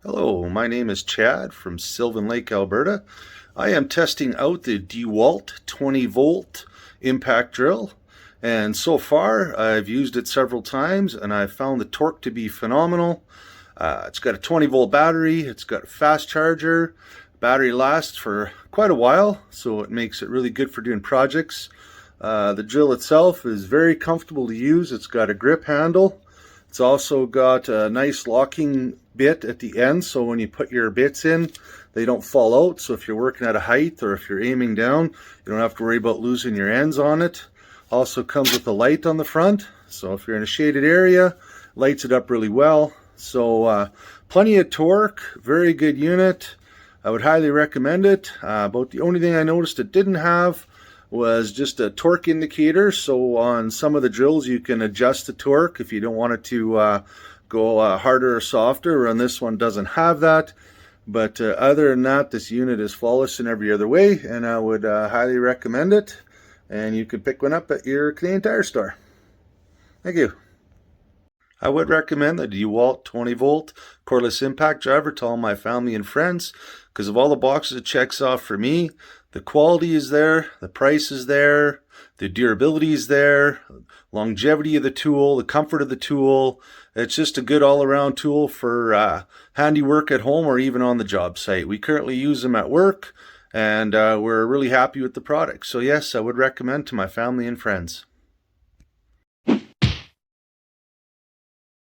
Hello, my name is Chad from Sylvan Lake, Alberta. I am testing out the DEWALT 20V impact drill, and so far I've used it several times and I've found the torque to be phenomenal. It's got a 20V battery, it's got a fast charger, battery lasts for quite a while, so it makes it really good for doing projects. The drill itself is very comfortable to use. It's got a grip handle. It's also got a nice locking bit at the end, so when you put your bits in, they don't fall out. So if you're working at a height or if you're aiming down, you don't have to worry about losing your ends on it. Also comes with a light on the front, so if you're in a shaded area, lights it up really well. So plenty of torque, very good unit. I would highly recommend it. About the only thing I noticed it didn't have was just a torque indicator. So on some of the drills you can adjust the torque if you don't want it to go harder or softer. On this one doesn't have that. But other than that, this unit is flawless in every other way, and I would highly recommend it. And you could pick one up at your Canadian Tire store. Thank you. I would recommend the DEWALT 20V cordless impact driver to all my family and friends because of all the boxes it checks off for me. The quality is there, the price is there, the durability is there, longevity of the tool, the comfort of the tool. It's just a good all-around tool for handy work at home or even on the job site. We currently use them at work, and we're really happy with the product. So yes, I would recommend to my family and friends.